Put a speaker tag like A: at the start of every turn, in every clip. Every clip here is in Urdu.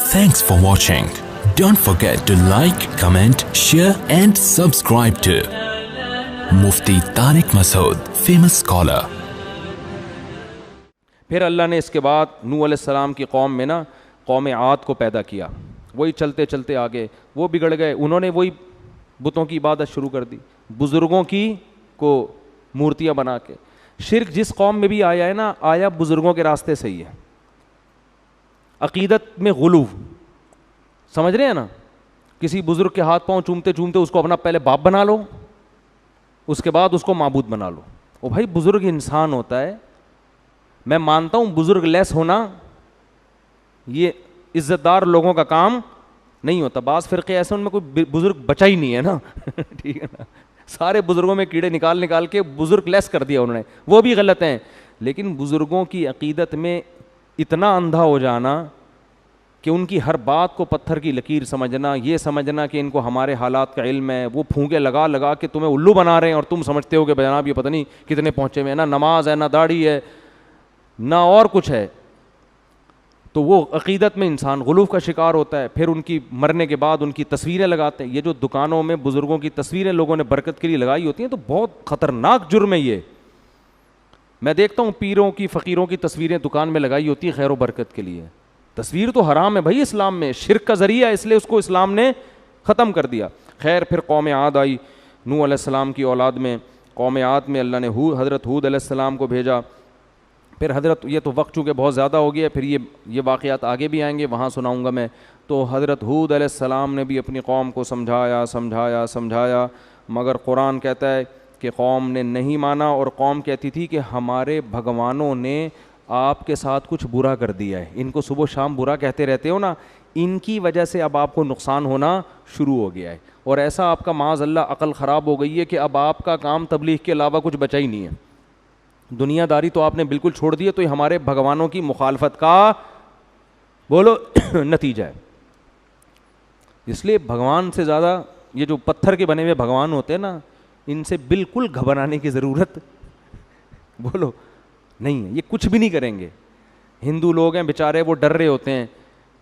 A: Thanks for watching. Don't forget to like, comment, share and subscribe to Mufti Tariq Masood, famous scholar.
B: پھر اللہ نے اس کے بعد نوح علیہ السلام کی قوم میں نا قوم عاد کو پیدا کیا. وہی چلتے چلتے آگے وہ بگڑ گئے, انہوں نے وہی بتوں کی عبادت شروع کر دی, بزرگوں کی کو مورتیاں بنا کے. شرک جس قوم میں بھی آیا ہے نا, آیا بزرگوں کے راستے سے ہی ہے. عقیدت میں غلو, سمجھ رہے ہیں نا, کسی بزرگ کے ہاتھ پاؤں چومتے چومتے اس کو اپنا پہلے باپ بنا لو, اس کے بعد اس کو معبود بنا لو. او بھائی بزرگ انسان ہوتا ہے, میں مانتا ہوں بزرگ لیس ہونا یہ عزت دار لوگوں کا کام نہیں ہوتا. بعض فرقے ایسے ان میں کوئی بزرگ بچا ہی نہیں ہے نا, ٹھیک ہے نا, سارے بزرگوں میں کیڑے نکال نکال کے بزرگ لیس کر دیا انہوں نے, وہ بھی غلط ہیں. لیکن بزرگوں کی عقیدت میں اتنا اندھا ہو جانا کہ ان کی ہر بات کو پتھر کی لکیر سمجھنا, یہ سمجھنا کہ ان کو ہمارے حالات کا علم ہے, وہ پھونکے لگا لگا کے تمہیں الو بنا رہے ہیں اور تم سمجھتے ہو کہ جناب یہ پتہ نہیں کتنے پہنچے ہوئے ہیں, نہ نماز ہے, نہ داڑھی ہے, نہ اور کچھ ہے. تو وہ عقیدت میں انسان غلو کا شکار ہوتا ہے. پھر ان کی مرنے کے بعد ان کی تصویریں لگاتے ہیں. یہ جو دکانوں میں بزرگوں کی تصویریں لوگوں نے برکت کے لیے لگائی ہوتی ہیں تو بہت خطرناک جرم ہے یہ. میں دیکھتا ہوں پیروں کی فقیروں کی تصویریں دکان میں لگائی ہوتی ہیں خیر و برکت کے لیے. تصویر تو حرام ہے بھائی, اسلام میں شرک کا ذریعہ ہے, اس لیے اس کو اسلام نے ختم کر دیا. خیر پھر قوم عاد آئی نوح علیہ السلام کی اولاد میں. قوم عاد میں اللہ نے حضرت ہود علیہ السلام کو بھیجا. پھر حضرت, یہ تو وقت چونکہ بہت زیادہ ہو گیا, پھر یہ واقعات آگے بھی آئیں گے, وہاں سناؤں گا میں. تو حضرت ہود علیہ السلام نے بھی اپنی قوم کو سمجھایا مگر قرآن کہتا ہے کہ قوم نے نہیں مانا, اور قوم کہتی تھی کہ ہمارے بھگوانوں نے آپ کے ساتھ کچھ برا کر دیا ہے, ان کو صبح و شام برا کہتے رہتے ہو نا, ان کی وجہ سے اب آپ کو نقصان ہونا شروع ہو گیا ہے. اور ایسا آپ کا معاذ اللہ عقل خراب ہو گئی ہے کہ اب آپ کا کام تبلیغ کے علاوہ کچھ بچا ہی نہیں ہے. دنیا داری تو آپ نے بالکل چھوڑ دی ہے, تو یہ ہمارے بھگوانوں کی مخالفت کا بولو نتیجہ ہے. اس لیے بھگوان سے زیادہ یہ جو پتھر کے بنے ہوئے بھگوان ہوتے ہیں نا, ان سے بالکل گھبرانے کی ضرورت بولو نہیں ہے, یہ کچھ بھی نہیں کریں گے. ہندو لوگ ہیں بیچارے, وہ ڈر رہے ہوتے ہیں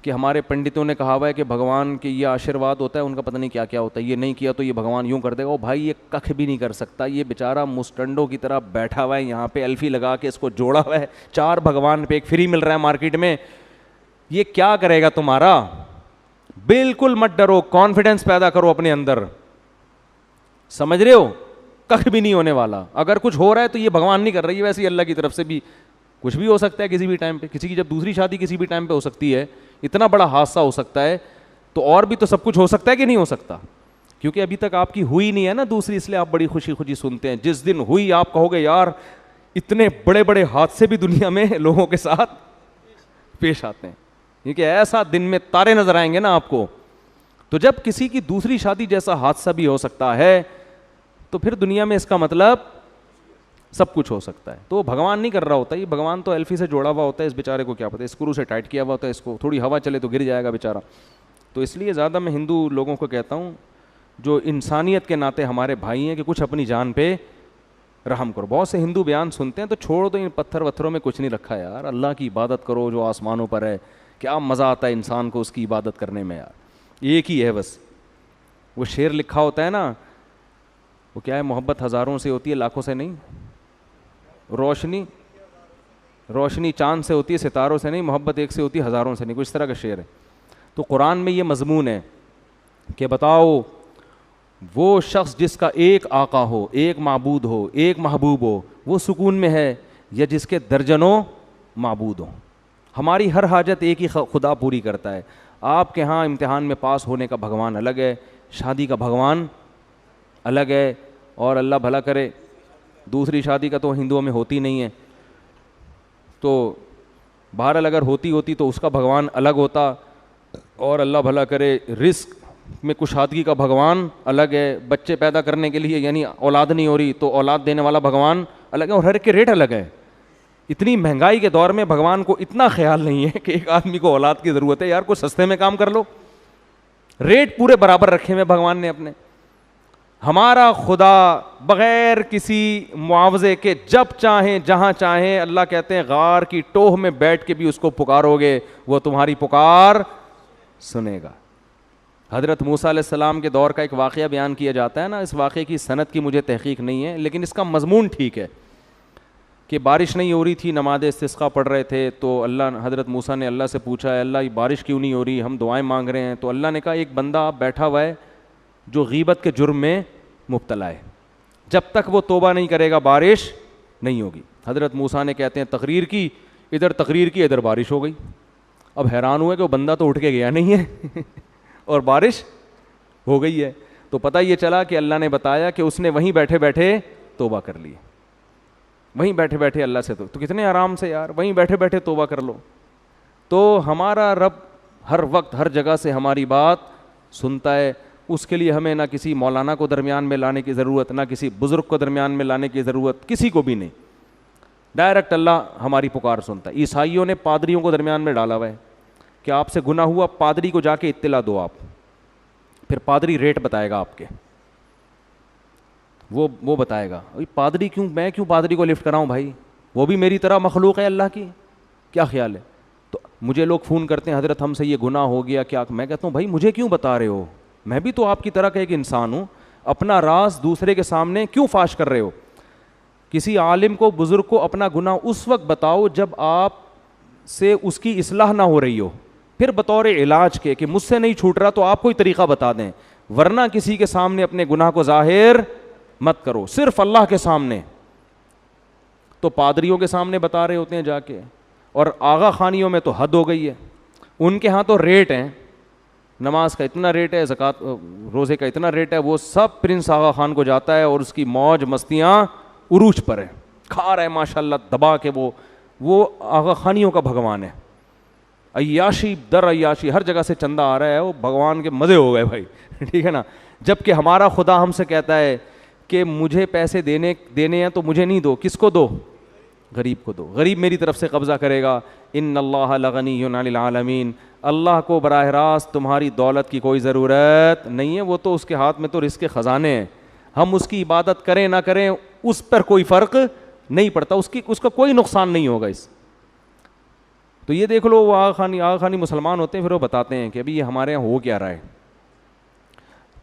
B: کہ ہمارے پنڈتوں نے کہا ہوا ہے کہ بھگوان کے یہ آشیرواد ہوتا ہے, ان کا پتہ نہیں کیا کیا ہوتا ہے, یہ نہیں کیا تو یہ بھگوان یوں کر دے گا. او بھائی یہ ککھ بھی نہیں کر سکتا, یہ بیچارہ مسٹنڈوں کی طرح بیٹھا ہوا ہے یہاں پہ, الفی لگا کے اس کو جوڑا ہوا ہے, 4 بھگوان پہ ایک فری مل رہا ہے مارکیٹ میں, یہ کیا کرے گا تمہارا. بالکل مت ڈرو, کانفیڈنس پیدا کرو اپنے اندر, سمجھ رہے ہو, ککھ بھی نہیں ہونے والا. اگر کچھ ہو رہا ہے تو یہ بھگوان نہیں کر رہی ہے, ویسے ہی اللہ کی طرف سے بھی کچھ بھی ہو سکتا ہے کسی بھی ٹائم پہ. کسی کی جب دوسری شادی کسی بھی ٹائم پہ ہو سکتی ہے, اتنا بڑا حادثہ ہو سکتا ہے, تو اور بھی تو سب کچھ ہو سکتا ہے کہ نہیں ہو سکتا, کیونکہ ابھی تک آپ کی ہوئی نہیں ہے نا دوسری, اس لیے آپ بڑی خوشی خوشی سنتے ہیں. جس دن ہوئی آپ کہو گے یار اتنے بڑے بڑے حادثے بھی دنیا میں لوگوں کے ساتھ پیش آتے ہیں, کیونکہ ایسا دن میں تارے نظر آئیں گے نا آپ کو. تو جب کسی کی دوسری شادی جیسا حادثہ بھی ہو سکتا ہے تو پھر دنیا میں اس کا مطلب سب کچھ ہو سکتا ہے. تو بھگوان نہیں کر رہا ہوتا, یہ بھگوان تو الفی سے جوڑا ہوا ہوتا ہے, اس بیچارے کو کیا پتہ, اسکرو سے ٹائٹ کیا ہوا ہوتا ہے, اس کو تھوڑی ہوا چلے تو گر جائے گا بیچارہ. تو اس لیے زیادہ میں ہندو لوگوں کو کہتا ہوں جو انسانیت کے ناطے ہمارے بھائی ہیں کہ کچھ اپنی جان پہ رحم کرو. بہت سے ہندو بیان سنتے ہیں تو چھوڑ دو, ان پتھر وتھروں میں کچھ نہیں رکھا یار, اللہ کی عبادت کرو جو آسمانوں پر ہے. کیا مزہ آتا ہے انسان کو اس کی عبادت کرنے میں یار, ایک ہی ہے بس. وہ شعر لکھا ہوتا ہے نا, وہ کیا ہے, محبت ہزاروں سے ہوتی ہے لاکھوں سے نہیں, روشنی چاند سے ہوتی ہے ستاروں سے نہیں, محبت ایک سے ہوتی ہے ہزاروں سے نہیں, کچھ اس طرح کا شعر ہے. تو قرآن میں یہ مضمون ہے کہ بتاؤ وہ شخص جس کا ایک آقا ہو, ایک معبود ہو, ایک محبوب ہو, وہ سکون میں ہے یا جس کے درجنوں معبود ہوں. ہماری ہر حاجت ایک ہی خدا پوری کرتا ہے. آپ کے ہاں امتحان میں پاس ہونے کا بھگوان الگ ہے, شادی کا بھگوان الگ ہے, اور اللہ بھلا کرے دوسری شادی کا تو ہندوؤں میں ہوتی نہیں ہے, تو بہرحال اگر ہوتی تو اس کا بھگوان الگ ہوتا, اور اللہ بھلا کرے رزق میں کشادگی کا بھگوان الگ ہے, بچے پیدا کرنے کے لیے یعنی اولاد نہیں ہو رہی تو اولاد دینے والا بھگوان الگ ہے, اور ہر ایک کے ریٹ الگ ہے. اتنی مہنگائی کے دور میں بھگوان کو اتنا خیال نہیں ہے کہ ایک آدمی کو اولاد کی ضرورت ہے, یار کوئی سستے میں کام کر لو. ریٹ پورے برابر رکھے ہوئے بھگوان نے اپنے. ہمارا خدا بغیر کسی معاوضے کے جب چاہیں جہاں چاہیں, اللہ کہتے ہیں غار کی ٹوہ میں بیٹھ کے بھی اس کو پکارو گے وہ تمہاری پکار سنے گا. حضرت موسیٰ علیہ السلام کے دور کا ایک واقعہ بیان کیا جاتا ہے نا, اس واقعے کی سند کی مجھے تحقیق نہیں ہے, لیکن اس کا مضمون ٹھیک ہے کہ بارش نہیں ہو رہی تھی, نماز استسقاء پڑھ رہے تھے, تو حضرت موسیٰ نے اللہ سے پوچھا, اللہ یہ بارش کیوں نہیں ہو رہی, ہم دعائیں مانگ رہے ہیں. تو اللہ نے کہا ایک بندہ بیٹھا ہوا ہے جو غیبت کے جرم میں مبتلا ہے, جب تک وہ توبہ نہیں کرے گا بارش نہیں ہوگی. حضرت موسیٰ نے کہتے ہیں تقریر کی, ادھر بارش ہو گئی. اب حیران ہوئے کہ وہ بندہ تو اٹھ کے گیا نہیں ہے اور بارش ہو گئی ہے. تو پتہ یہ چلا کہ اللہ نے بتایا کہ اس نے وہیں بیٹھے بیٹھے توبہ کر لی, وہیں بیٹھے بیٹھے اللہ سے. تو کتنے آرام سے یار, وہیں بیٹھے بیٹھے توبہ کر لو. تو ہمارا رب ہر وقت ہر جگہ سے ہماری بات سنتا ہے. اس کے لیے ہمیں نہ کسی مولانا کو درمیان میں لانے کی ضرورت, نہ کسی بزرگ کو درمیان میں لانے کی ضرورت, کسی کو بھی نہیں. ڈائریکٹ اللہ ہماری پکار سنتا ہے. عیسائیوں نے پادریوں کو درمیان میں ڈالا ہوا ہے کہ آپ سے گناہ ہوا, پادری کو جا کے اطلاع دو آپ, پھر پادری ریٹ بتائے گا آپ کے, وہ بتائے گا. پادری کیوں, میں کیوں پادری کو لفٹ کراؤں بھائی, وہ بھی میری طرح مخلوق ہے اللہ کی, کیا خیال ہے. تو مجھے لوگ فون کرتے ہیں حضرت ہم سے یہ گناہ ہو گیا کیا, میں کہتا ہوں بھائی مجھے کیوں بتا رہے ہو, میں بھی تو آپ کی طرح کا ایک انسان ہوں, اپنا راز دوسرے کے سامنے کیوں فاش کر رہے ہو. کسی عالم کو, بزرگ کو اپنا گناہ اس وقت بتاؤ جب آپ سے اس کی اصلاح نہ ہو رہی ہو, پھر بطور علاج کے کہ مجھ سے نہیں چھوٹ رہا تو آپ کوئی طریقہ بتا دیں, ورنہ کسی کے سامنے اپنے گناہ کو ظاہر مت کرو, صرف اللہ کے سامنے. تو پادریوں کے سامنے بتا رہے ہوتے ہیں جا کے, اور آغا خانیوں میں تو حد ہو گئی ہے. ان کے ہاں تو ریٹ ہیں, نماز کا اتنا ریٹ ہے, زکوٰۃ روزے کا اتنا ریٹ ہے, وہ سب پرنس آغا خان کو جاتا ہے اور اس کی موج مستیاں عروج پر ہے, کھا رہا ہے ماشاء اللہ دبا کے. وہ آغا خانیوں کا بھگوان ہے, عیاشی در عیاشی, ہر جگہ سے چندہ آ رہا ہے, وہ بھگوان کے مزے ہو گئے بھائی, ٹھیک ہے نا. جب کہ ہمارا خدا ہم سے کہتا ہے کہ مجھے پیسے دینے ہیں تو مجھے نہیں دو, کس کو دو, غریب کو دو, غریب میری طرف سے قبضہ کرے گا. ان اللہ لغنی عن العالمین, اللہ کو براہ راست تمہاری دولت کی کوئی ضرورت نہیں ہے, وہ تو اس کے ہاتھ میں تو رزق کے خزانے ہیں. ہم اس کی عبادت کریں نہ کریں اس پر کوئی فرق نہیں پڑتا, اس کا کوئی نقصان نہیں ہوگا اس. تو یہ دیکھ لو, وہ آغا خانی مسلمان ہوتے ہیں, پھر وہ بتاتے ہیں کہ ابھی یہ ہمارے یہاں ہو کیا رہا ہے.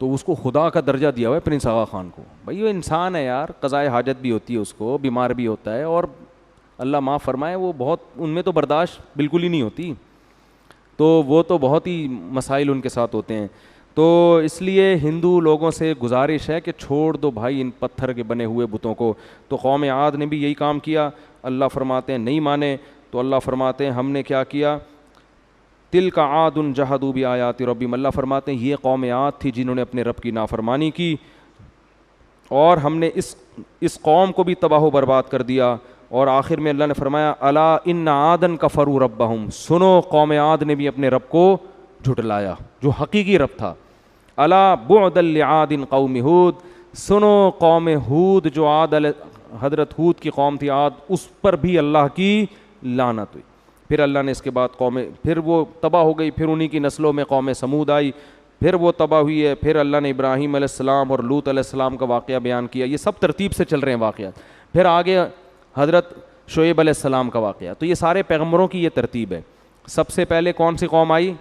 B: تو اس کو خدا کا درجہ دیا ہوا ہے پرنس آغا خان کو. بھائی وہ انسان ہے یار, قضائے حاجت بھی ہوتی ہے اس کو, بیمار بھی ہوتا ہے, اور اللہ معاف فرمائے وہ بہت, ان میں تو برداشت بالکل ہی نہیں ہوتی, تو وہ تو بہت ہی مسائل ان کے ساتھ ہوتے ہیں. تو اس لیے ہندو لوگوں سے گزارش ہے کہ چھوڑ دو بھائی ان پتھر کے بنے ہوئے بتوں کو. تو قوم عاد نے بھی یہی کام کیا. اللہ فرماتے ہیں نہیں مانے, تو اللہ فرماتے ہیں ہم نے کیا کیا, تلک عاد جحدوا بآیات ربہم, اللہ فرماتے ہیں یہ قوم عاد تھی جنہوں نے اپنے رب کی نافرمانی کی, اور ہم نے اس قوم کو بھی تباہ و برباد کر دیا. اور آخر میں اللہ نے فرمایا الا ان عادا کفروا ربہم, سنو قوم عاد نے بھی اپنے رب کو جھٹلایا جو حقیقی رب تھا. الا بعدا لعاد قوم ہود, سنو قوم ہود جو عاد حضرت ہود کی قوم تھی عاد, اس پر بھی اللہ کی لعنت ہوئی. پھر اللہ نے اس کے بعد پھر وہ تباہ ہو گئی, پھر انہی کی نسلوں میں قوم سمود آئی, پھر وہ تباہ ہوئی ہے. پھر اللہ نے ابراہیم علیہ السلام اور لوط علیہ السلام کا واقعہ بیان کیا. یہ سب ترتیب سے چل رہے ہیں واقعات. پھر آگے حضرت شعیب علیہ السلام کا واقعہ. تو یہ سارے پیغمبروں کی یہ ترتیب ہے. سب سے پہلے کون سی قوم آئی,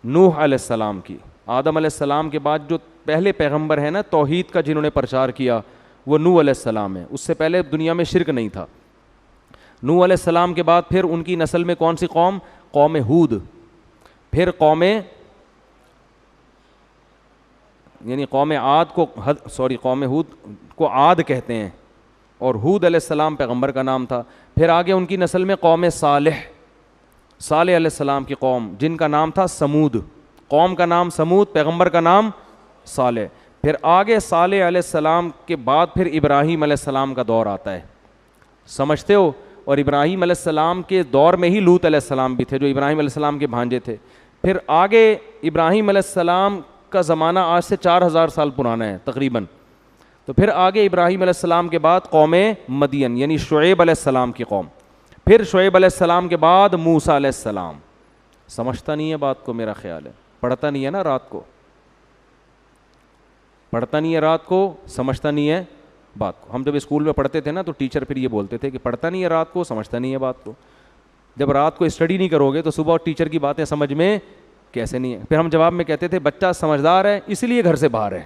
B: نوح علیہ السلام کی. آدم علیہ السلام کے بعد جو پہلے پیغمبر ہیں نا توحید کا جنہوں نے پرچار کیا, وہ نوح علیہ السلام ہے. اس سے پہلے دنیا میں شرک نہیں تھا. نوح علیہ السلام کے بعد پھر ان کی نسل میں کون سی قوم, قوم ہود. پھر قوم عاد کو قوم ہود کو عاد کہتے ہیں, اور ہود علیہ السلام پیغمبر کا نام تھا. پھر آگے ان کی نسل میں قوم صالح علیہ السلام کی قوم, جن کا نام تھا سمود. قوم کا نام سمود, پیغمبر کا نام صالح. پھر آگے صالح علیہ السلام کے بعد پھر ابراہیم علیہ السلام کا دور آتا ہے, سمجھتے ہو. اور ابراہیم علیہ السلام کے دور میں ہی لوط علیہ السلام بھی تھے جو ابراہیم علیہ السلام کے بھانجے تھے. پھر آگے ابراہیم علیہ السلام کا زمانہ آج سے 4000 سال پرانا ہے تقریباً. تو پھر آگے ابراہیم علیہ السلام کے بعد قوم مدین یعنی شعیب علیہ السلام کی قوم. پھر شعیب علیہ السلام کے بعد موسیٰ علیہ السلام. سمجھتا نہیں ہے بات کو, میرا خیال ہے پڑھتا نہیں ہے نا رات کو, پڑھتا نہیں ہے رات کو, سمجھتا نہیں ہے بات کو. ہم جب اسکول میں پڑھتے تھے نا تو ٹیچر پھر یہ بولتے تھے کہ پڑھتا نہیں ہے رات کو, سمجھتا نہیں ہے بات کو. جب رات کو اسٹڈی نہیں کرو گے تو صبح ٹیچر کی باتیں سمجھ میں کیسے نہیں ہے؟ پھر ہم جواب میں کہتے تھے بچہ سمجھدار ہے اس لیے گھر سے باہر ہے.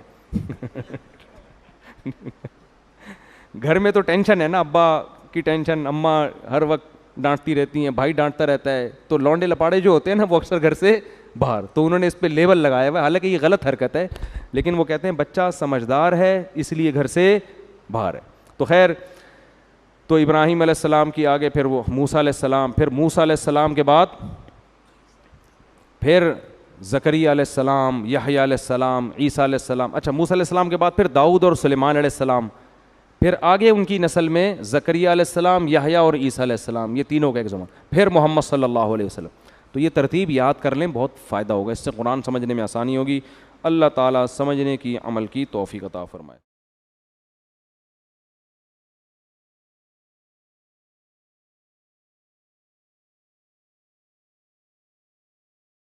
B: گھر میں تو ٹینشن ہے نا, ابا کی ٹینشن, اماں ہر وقت ڈانٹتی رہتی ہیں, بھائی ڈانٹتا رہتا ہے, تو لونڈے لپاڑے جو ہوتے ہیں نا وہ اکثر گھر سے باہر. تو انہوں نے اس پہ لیبل لگایا ہوا ہے, حالانکہ یہ غلط حرکت ہے, لیکن وہ کہتے ہیں بچہ سمجھدار ہے اس لیے گھر سے باہر ہے. تو خیر, تو ابراہیم علیہ السلام کی آگے پھر وہ موسیٰ علیہ السلام, پھر موسیٰ علیہ السلام کے بعد پھر زکریا علیہ السلام, یحییٰ علیہ السلام, عیسیٰ علیہ السلام. اچھا, موسیٰ علیہ السلام کے بعد پھر داؤد اور سلیمان علیہ السلام, پھر آگے ان کی نسل میں زکریا علیہ السلام, یحییٰ اور عیسیٰ علیہ السلام, یہ تینوں کا ایک زمان, پھر محمد صلی اللہ علیہ وسلم. تو یہ ترتیب یاد کر لیں, بہت فائدہ ہوگا, اس سے قرآن سمجھنے میں آسانی ہوگی. اللہ تعالیٰ سمجھنے کی, عمل کی توفیق عطا فرمائے.